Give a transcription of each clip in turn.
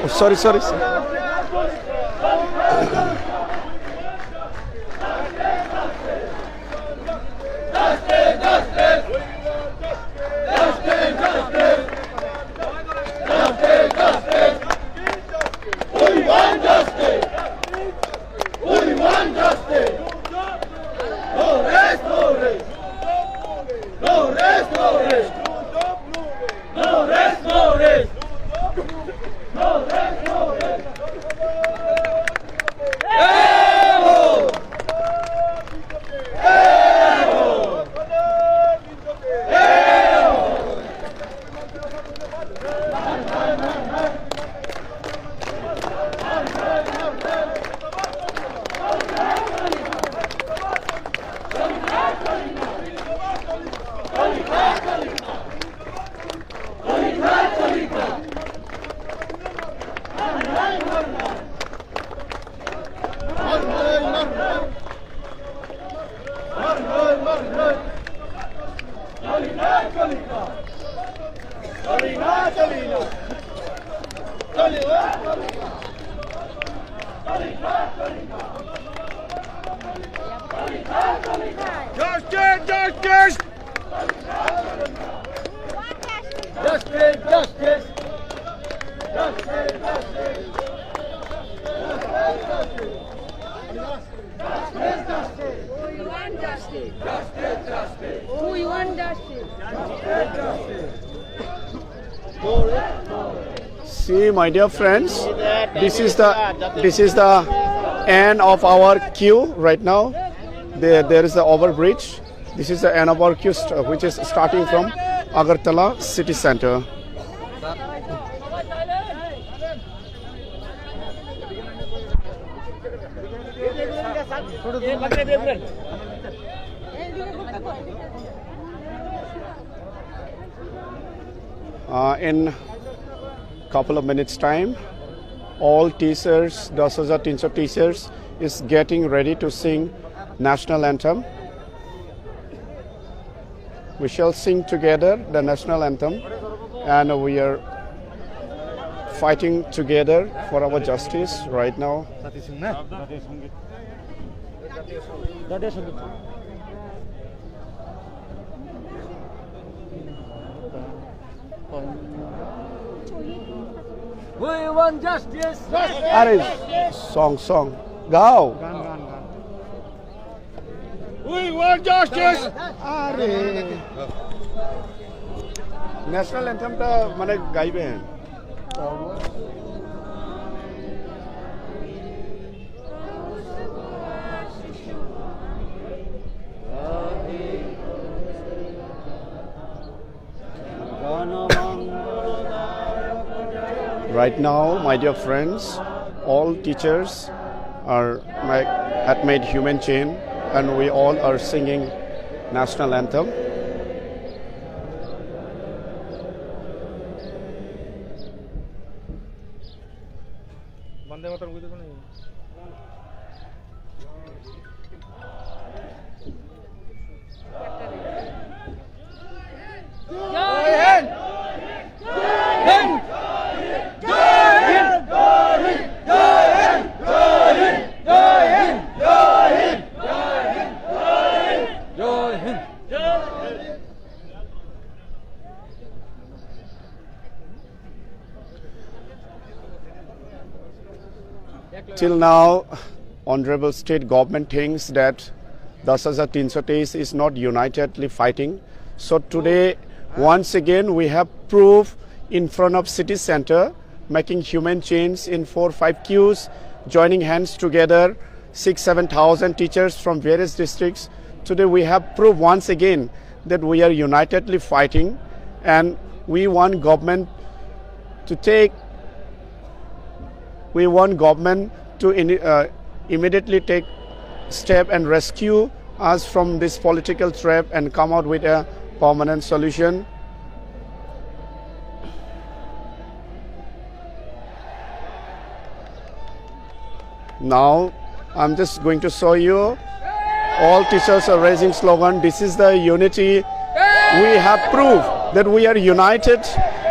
sorry, sorry, sorry. See, my dear friends, this is the end of our queue right now. There is the overbridge. This is the end of our queue, which is starting from Agartala city center. In couple of minutes time, all teachers, 10,300 teachers is getting ready to sing national anthem. We shall sing together the national anthem, and we are fighting together for our justice right now. We want justice. Are song, go. We want justice. National anthem টা মানে গাইবেন Right now, my dear friends, all teachers had made human chain, and we all are singing national anthem. Till now, Honorable State Government thinks that 10,300 is not unitedly fighting. So today, once again, we have proof in front of city center, making human chains in 4-5 queues, joining hands together, 6,000-7,000 teachers from various districts. Today we have proof once again that we are unitedly fighting, and we want government to immediately take step and rescue us from this political trap and come out with a permanent solution. Now I'm just going to show you all teachers are raising slogan. This is the unity. We have proof that we are united.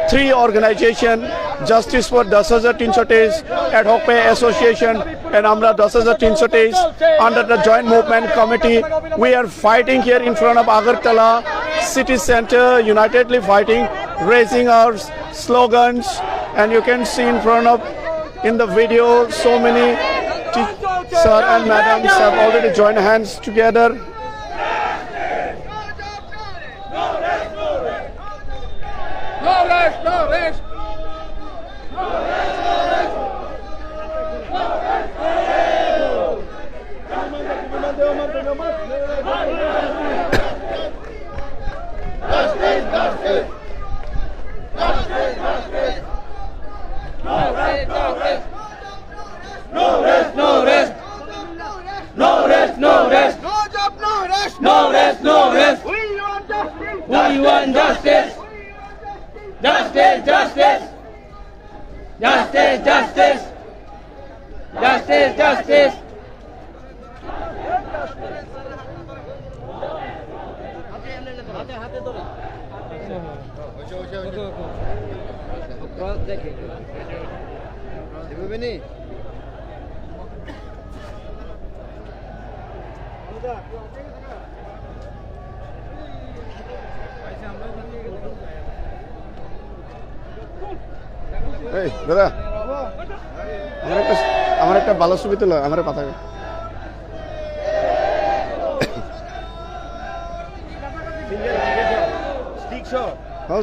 3 organizations justice for 10,323 ad hoc pay association and আমরা 10,323 under the joint movement committee we are fighting here in front of Agartala city center, unitedly fighting, raising our slogans, and you can see in front of in the video so many sir and madams have already joined hands together. No rest, no rest. No rest, no rest. No rest, no rest. No job, no rest. No rest, no rest. We want justice. We want justice. Justice, justice. Justice, justice. Justice, justice. এই দাদা আমার একটা ভালো ছবি তোলা আমার পাতা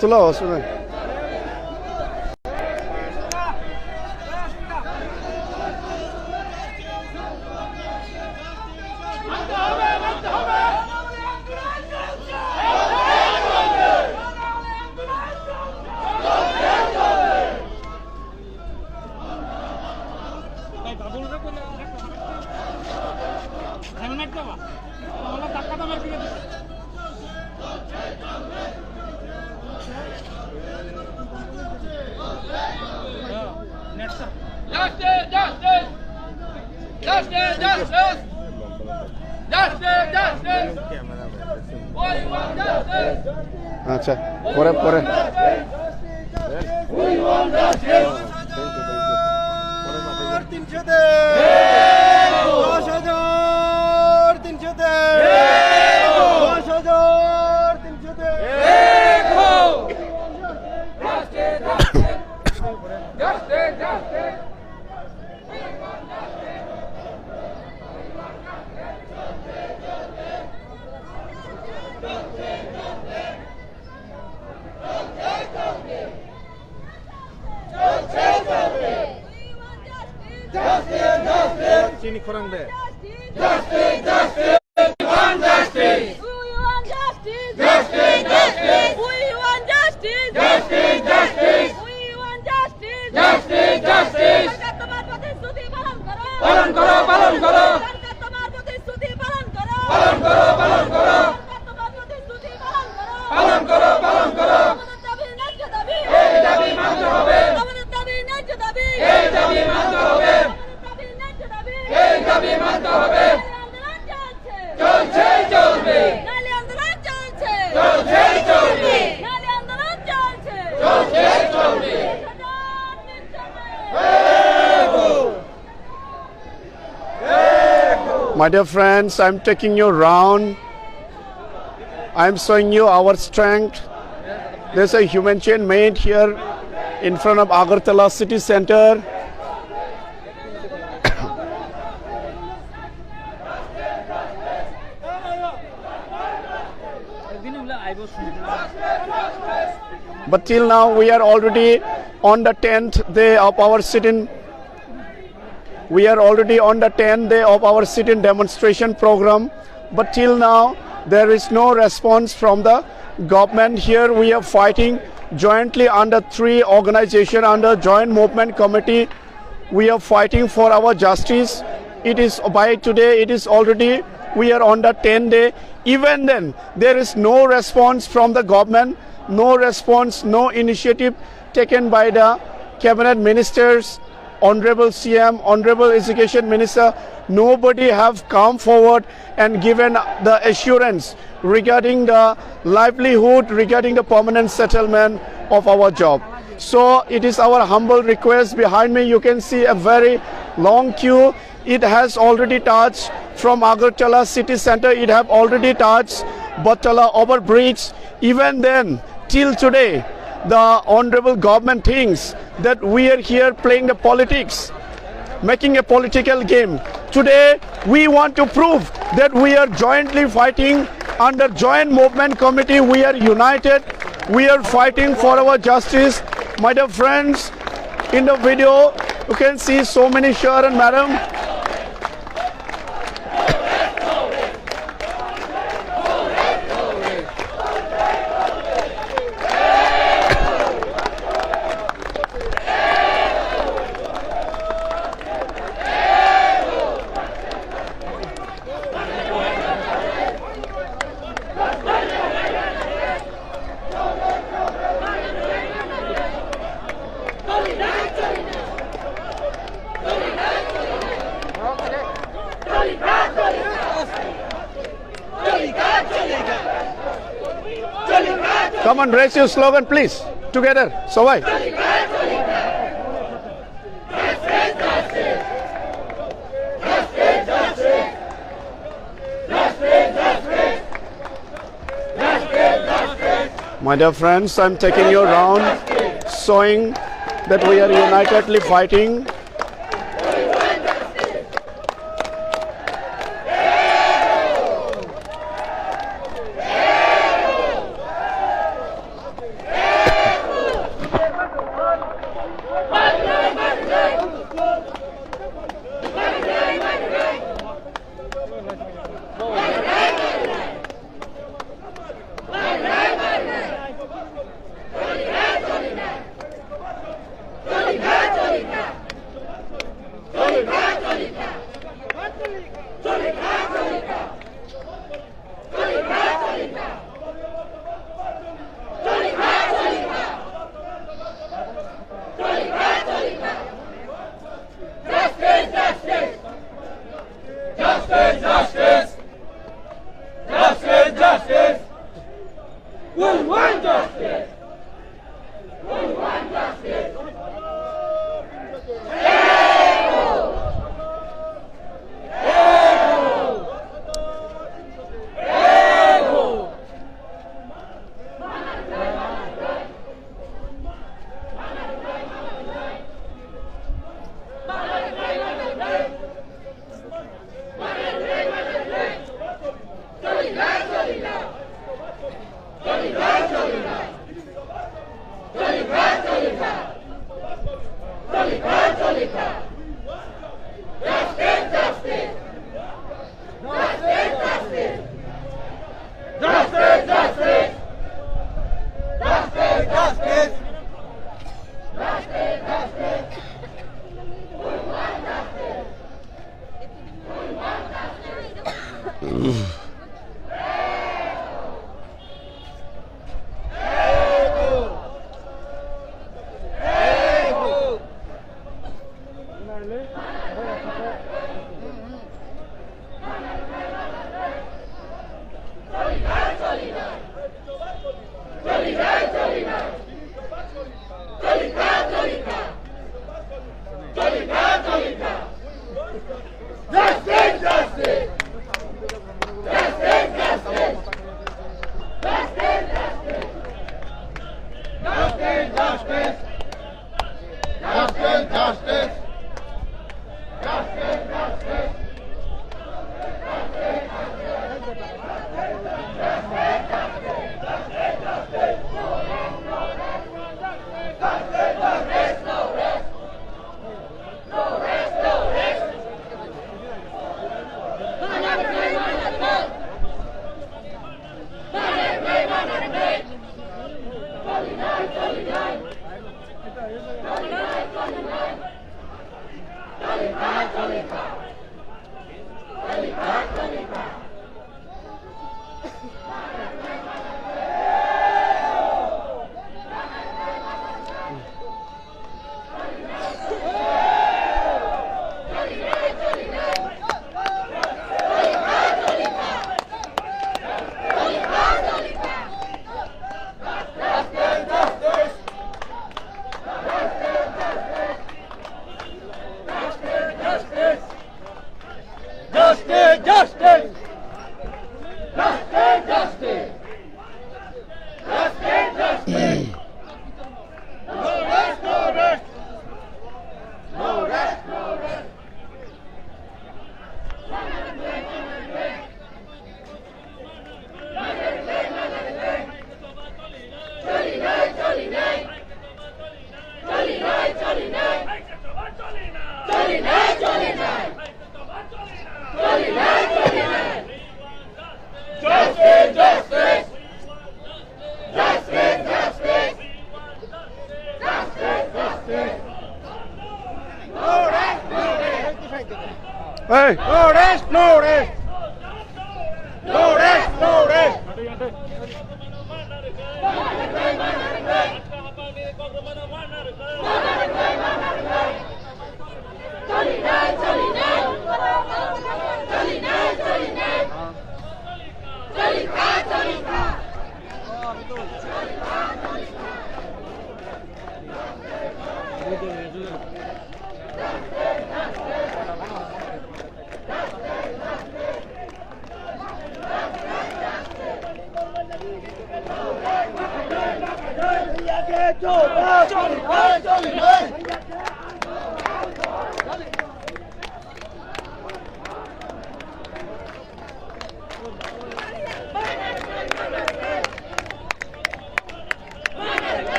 তোলা শুনে Justice, justice. Justice, justice. Justice, justice. We want justice. আচ্ছা পরে পরে We want justice. 10,000 চিনি খরাং দে Justice, justice. We want justice. We want justice. Justice, justice. We want justice. Justice, justice. We want justice. Justice, justice. সরকার তোমার প্রতিশ্রুতি পালন করো। পালন করো, পালন করো। সরকার তোমার প্রতিশ্রুতি পালন করো। পালন করো, পালন করো। সরকার তোমার প্রতিশ্রুতি পালন করো। পালন করো, পালন করো। আমাদের দাবি ন্যায্য দাবি। এই দাবি মানতে হবে। আমাদের দাবি ন্যায্য দাবি। এই দাবি মানতে হবে। আমাদের দাবি ন্যায্য দাবি। এই দাবি মানতে হবে। আন্দোলন চলছে। চলছেই চলবে। নালি আন্দোলন চলছে। চলছেই চলবে। নালি আন্দোলন চলছে। চলছেই চলবে। My dear friends, I'm taking you round. I'm showing you our strength. There's a human chain made here in front of Agartala city center. But till now we are already on the 10th day of our sitting. We are already on the 10th day of our sit-in demonstration program, but till now there is no response from the government. Here we are fighting jointly under 3 organizations under joint movement committee. We are fighting for our justice. It is by today, it is already, we are on the 10th day. Even then, there is no response from the government, no response, no initiative taken by the cabinet ministers, Honorable CM, Honorable Education Minister. Nobody have come forward and given the assurance regarding the livelihood, regarding the permanent settlement of our job. So it is our humble request. Behind me you can see a very long queue. It has already touched from Agartala city center. It have already touched Botala overbridge. Even then, till today, the honorable government thinks that we are here playing the politics, making a political game. Today, we want to prove that we are jointly fighting under joint movement committee. We are united. We are fighting for our justice. My dear friends, in the video, you can see so many sir and madam. Come on, raise your slogan, please. Together. So why? My dear friends, I'm taking you around, showing that we are unitedly fighting. Hey. No rest, no rest. No rest, no rest.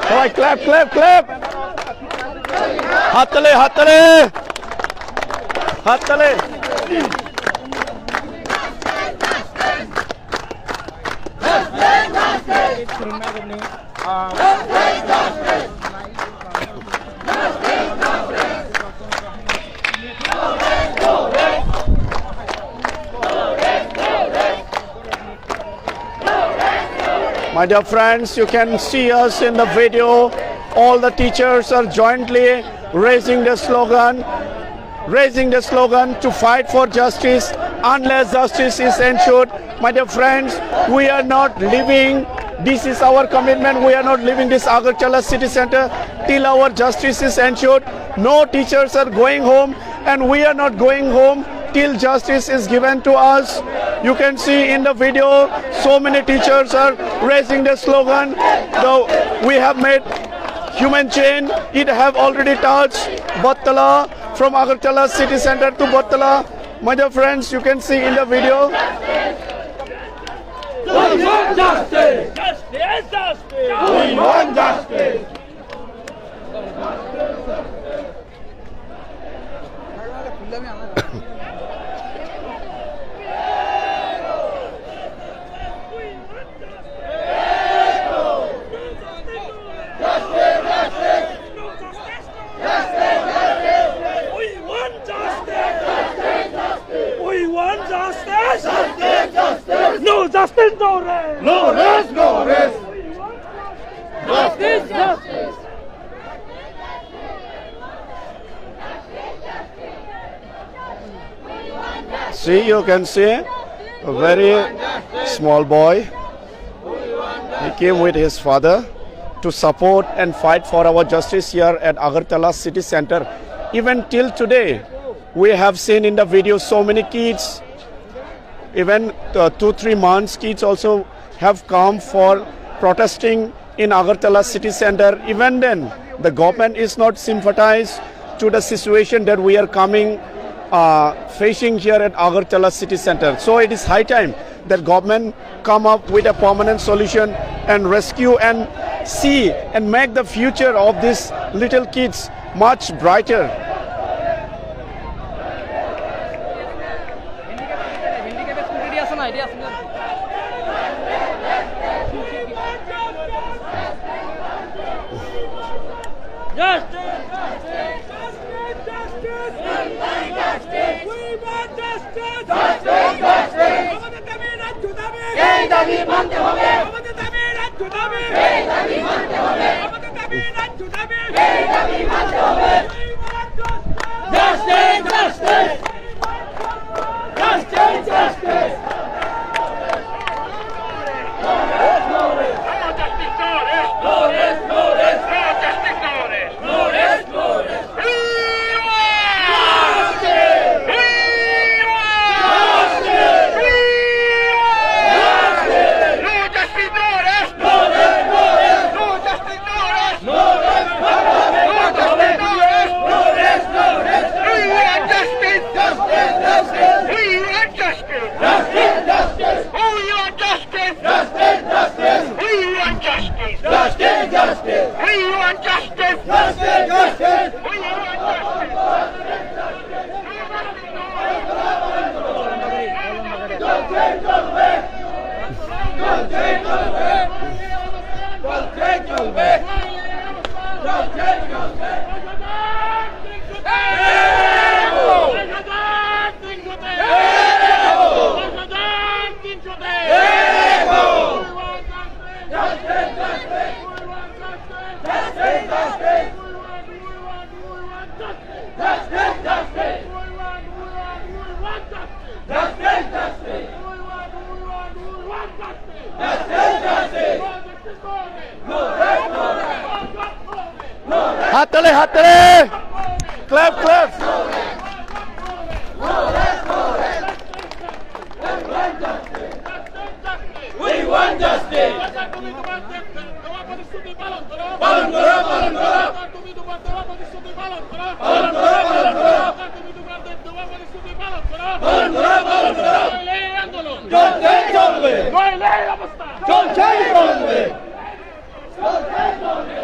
সবাই clap clap clap হাততালি হাততালি হাততালি My dear friends, you can see us in the video. All the teachers are jointly raising the slogan to fight for justice unless justice is ensured. My dear friends, we are not leaving. This is our commitment. We are not leaving this Agartala city center till our justice is ensured. No teachers are going home, and we are not going home till justice is given to us. You can see in the video, so many teachers are raising the slogan. Though we have made human chain, it have already touched Battala, from Agartala city center to Battala. My dear friends, you can see in the video. We want justice! Justice! Justice! We want justice! No justice, no rest! No rest, no rest! Justice, justice! See, you can see a very small boy. He came with his father to support and fight for our justice here at Agartala city center. Even till today, we have seen in the video so many kids. Even 2-3 months, kids also have come for protesting in Agartala city center. Even then, the government is not sympathized to the situation that we are facing here at Agartala city center. So it is high time that government come up with a permanent solution and rescue and see and make the future of these little kids much brighter. হাততালি হাততালি clap clap We want justice. পালন করো, পালন করো। পালন করো, পালন করো। পালন করো, পালন করো। চলছে চলবে। চলছে চলবে।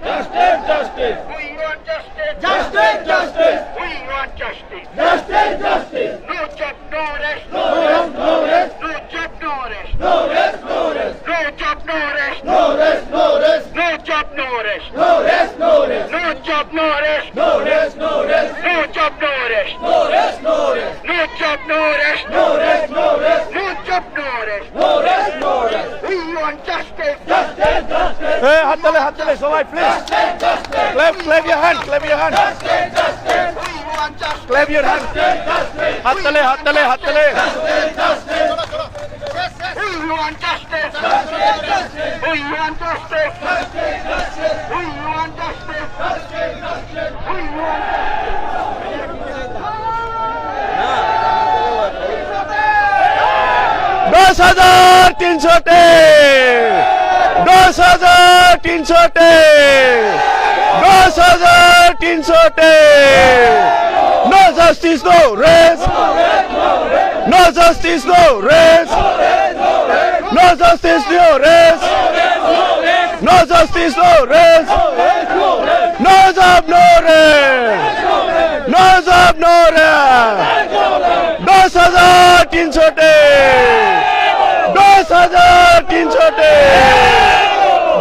Justice, justice. We want justice. Justice, justice. We want justice. Justice, justice. No job, no rest. No rest, no rest. No job, no rest. No rest, no rest. No job, no rest. No rest, no rest. No job, no rest. No rest, no rest. No job, no rest. No rest, no rest. No job, no rest. No rest, no rest. No job, no rest. No rest, no rest. No job, no rest. No rest, no rest. We want justice. Justice, justice. এই হাততালি সবাই please clap clap your hand clap your hand We want justice. Clap your hand হাততালি হাততালি হাততালি We want justice. We want justice. We want justice. We want 10,300 10,300 10,300 No justice, no rest. No justice, no rest. No justice, no rest. No justice, no rest. No job, no rest. No job, no rest. 10,300 10,300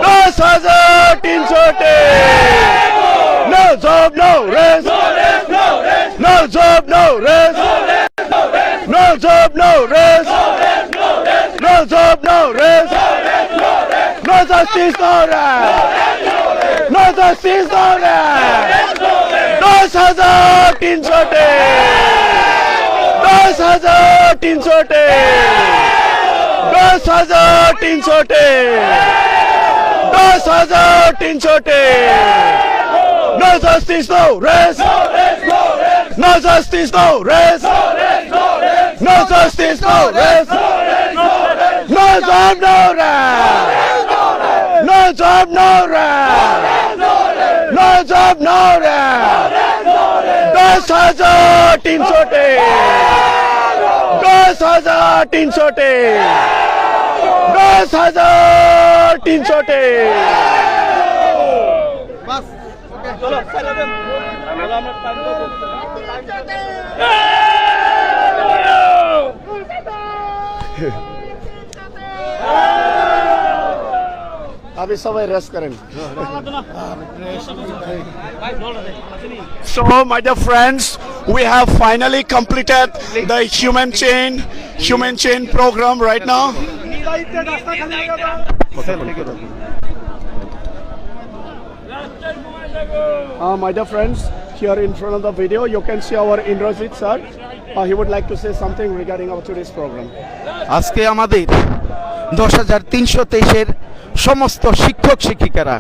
10,300 No job, no rest. No job, no rest. No job, no rest. No job, no rest. No justice, no rest. No justice, no rest. 10,300 10,300 10,300 10,300 No justice, no rest. No justice, no rest. No justice, no rest. No job, no rest. No job, no rest. No job, no rest. 10,300 10,300 10,300 अभी सबाई rest करें So my dear friends, we have finally completed the human chain program right now. My dear friends, here in front of the video you can see our Indrajit sir. He would like to say something regarding our today's program. আজকে আমাদের 10,323-এর সমস্ত শিক্ষক শিক্ষিকারা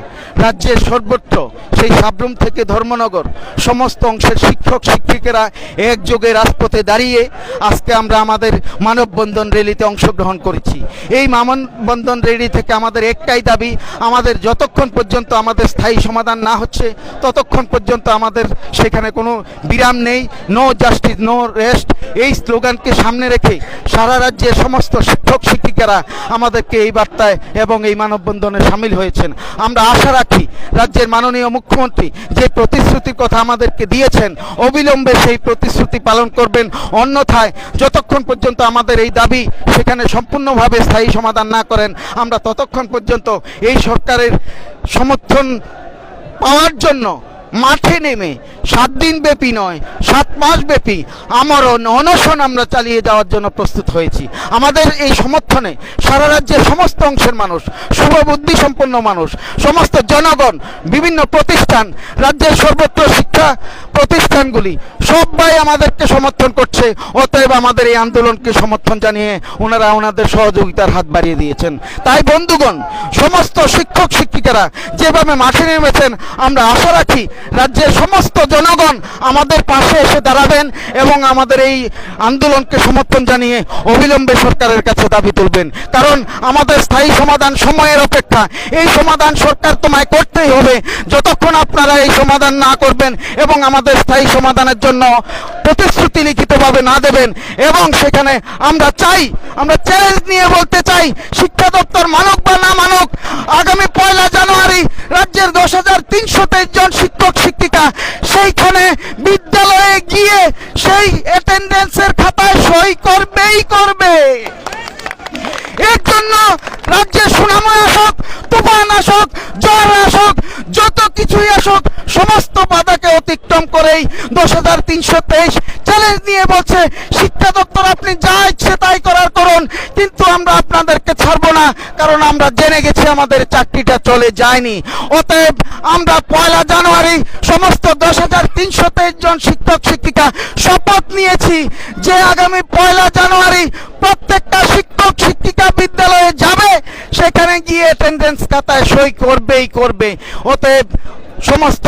রাজ্যের সর্বত্র সেই সাবরুম থেকে ধর্মনগর সমস্ত অংশের শিক্ষক শিক্ষিকারা একযোগে রাজপথে দাঁড়িয়ে আজকে আমরা আমাদের মানববন্ধন র্যালিতে অংশগ্রহণ করেছি। এই মানববন্ধন র্যালি থেকে আমাদের একটাই দাবি, আমাদের যতক্ষণ পর্যন্ত আমাদের স্থায়ী সমাধান না হচ্ছে ততক্ষণ পর্যন্ত আমাদের সেখানে কোনো বিরাম নেই। নো জাস্টিস, নো রেস্ট, এই স্লোগানকে সামনে রেখে সারা রাজ্যের সমস্ত শিক্ষক শিক্ষিকারা আমাদেরকে এই বার্তায় এবং এই মানববন্ধনে সামিল হয়েছেন। আমরা আশা রাখি রাজ্যের মাননীয় মুখ্যমন্ত্রী যে প্রতিশ্রুতির কথা আমাদেরকে দিয়েছেন অবিলম্বে সেই প্রতিশ্রুতি পালন করবেন, অন্যথায় যতক্ষণ পর্যন্ত আমাদের এই দাবি সেখানে সম্পূর্ণভাবে স্থায়ী সমাধান না করেন আমরা ততক্ষণ পর্যন্ত এই সরকারের সমর্থন পাওয়ার জন্য মাঠে নেমে 7 দিন ব্যাপী নয়, 7 মাস ব্যাপী আমরণ অনশন আমরা চালিয়ে যাওয়ার জন্য প্রস্তুত হয়েছি। আমাদের এই সমর্থনে সারা রাজ্যের সমস্ত অংশের মানুষ, শুভবুদ্ধি সম্পন্ন মানুষ, সমস্ত জনগণ, বিভিন্ন প্রতিষ্ঠান, রাজ্যের সর্বত্র শিক্ষা প্রতিষ্ঠানগুলি সবাই আমাদেরকে সমর্থন করছে। অতএব আমাদের এই আন্দোলনকে সমর্থন জানিয়ে ওনারা ওনাদের সহযোগিতার হাত বাড়িয়ে দিয়েছেন। তাই বন্ধুগণ, সমস্ত শিক্ষক শিক্ষিকারা যেভাবে মাঠে নেমেছেন, আমরা আশা রাখি রাজ্যের সমস্ত জনগণ আমাদের পাশে এসে দাঁড়াবেন এবং আমাদের এই আন্দোলনকে সমর্থন জানিয়ে অবিলম্বে সরকারের কাছে দাবি তুলবেন। কারণ আমাদের স্থায়ী সমাধান সময়ের অপেক্ষা। এই সমাধান সরকার তোমায় করতেই হবে। যতক্ষণ আপনারা এই সমাধান না করবেন এবং আমাদের স্থায়ী সমাধানের জন্য প্রতিশ্রুতি লিখিতভাবে না দেবেন, এবং সেখানে আমরা চ্যালেঞ্জ নিয়ে বলতে চাই, শিক্ষা দপ্তর মানুক বা না মানুক, আগামী 1 জানুয়ারি রাজ্যের 10,323 জন শিক্ষক শিক্ষিকা সেইখানে বিদ্যালয়ে গিয়ে সেই অ্যাটেন্ডেন্সের খাতায় সই করবে। এর জন্য রাজ্যে সুনাময় আসুক, তুফান আসুক, ঝড় আসুক, যত কিছুই আসুক, সমস্ত বাধাকে অতিক্রম করেই 10,323 চ্যালেঞ্জ নিয়ে বলছে, শিক্ষা দপ্তর আপনি যা ইচ্ছে তাই করার করুন, কিন্তু আমরা আপনাদেরকে ছাড়বো না। কারণ আমরা জেনে গেছি আমাদের চাকরিটা চলে যায়নি। অতএব আমরা 1 জানুয়ারি সমস্ত 10,323 জন শিক্ষক শিক্ষিকা শপথ নিয়েছি যে আগামী 1 জানুয়ারি প্রত্যেকটা শিক্ষক শিক্ষিকা বিদ্যালয়ে যাবে, সেখানে গিয়ে অ্যাটেন্ডেন্স খাতায় সই করবে। অতএব সমস্ত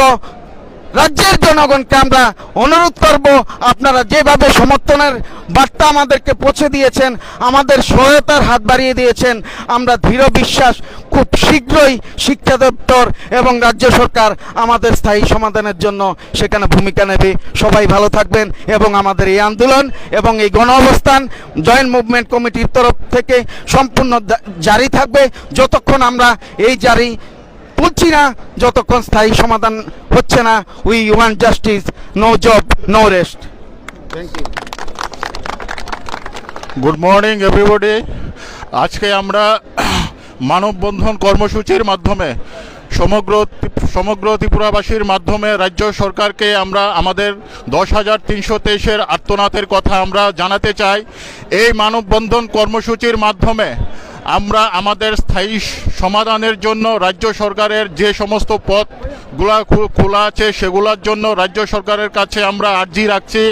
রাজ্যের জনগণকে আমরা অনুরোধ করব, আপনারা যেভাবে সমর্থনের বার্তা আমাদেরকে পৌঁছে দিয়েছেন, আমাদের সহায়তার হাত বাড়িয়ে দিয়েছেন, আমরা দৃঢ় বিশ্বাস খুব শীঘ্রই শিক্ষা দপ্তর এবং রাজ্য সরকার আমাদের স্থায়ী সমাধানের জন্য সেখানে ভূমিকা নেবে। সবাই ভালো থাকবেন এবং আমাদের এই আন্দোলন এবং এই গণ অবস্থান জয়েন্ট মুভমেন্ট কমিটির তরফ থেকে সম্পূর্ণ জারি থাকবে যতক্ষণ আমরা এই জারি তুলছি না, যতক্ষণ স্থায়ী সমাধান হচ্ছে না। We want justice, no job, no rest. Thank you. Good morning everybody. আজকে আমরা মানববন্ধন কর্মসূচির মাধ্যমে সমগ্র ত্রিপুরাবাসীর মাধ্যমে রাজ্য সরকারকে আমরা আমাদের 10,323-এর আর্তনাদের কথা আমরা জানাতে চাই। এই মানববন্ধন কর্মসূচির মাধ্যমে আমরা আমাদের স্থায়ী সমাধানের জন্য রাজ্য সরকারের যে সমস্ত পথগুলা খোলা আছে সেগুলোর জন্য রাজ্য সরকারের কাছে আমরা আর্জি রাখছি।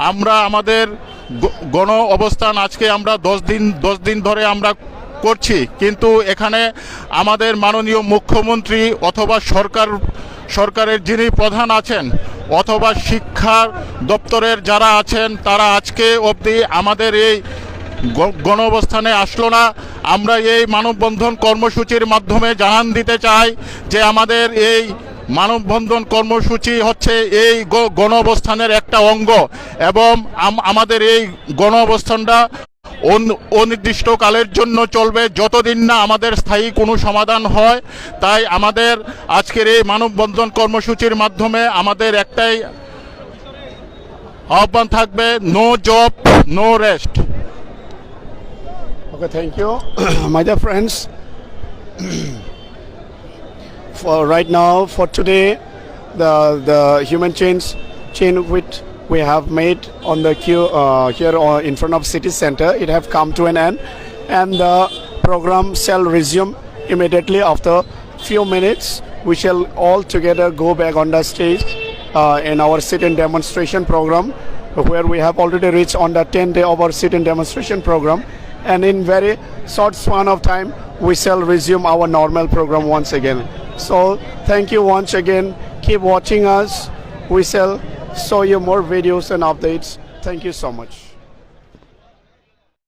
আমরা আমাদের গণ অবস্থান আজকে আমরা 10 দিন ধরে আমরা করছি, কিন্তু এখানে আমাদের মাননীয় মুখ্যমন্ত্রী অথবা সরকারের যিনি প্রধান আছেন অথবা শিক্ষা দপ্তরের যারা আছেন তারা আজকে অবধি আমাদের এই গণ অবস্থানে আসলো না। আমরা এই মানববন্ধন কর্মসূচির মাধ্যমে জানান দিতে চাই যে আমাদের এই মানববন্ধন কর্মসূচি হচ্ছে এই গণ অবস্থানের একটা অঙ্গ, এবং আমাদের এই গণ অবস্থানটা অনির্দিষ্টকালের জন্য চলবে যতদিন না আমাদের স্থায়ী কোনো সমাধান হয়। তাই আমাদের আজকের এই মানববন্ধন কর্মসূচির মাধ্যমে আমাদের একটাই আহ্বান থাকবে, no job, no rest. Okay, thank you. My dear friends, for right now, for today, the human chain which we have made on the queue here in front of city center, it have come to an end, and the program shall resume immediately after few minutes. We shall all together go back on the stage in our sit-in demonstration program, where we have already reached on the 10th day of our sit-in demonstration program, and in very short span of time we shall resume our normal program once again. So thank you once again. Keep watching us. We shall show you more videos and updates. Thank you so much.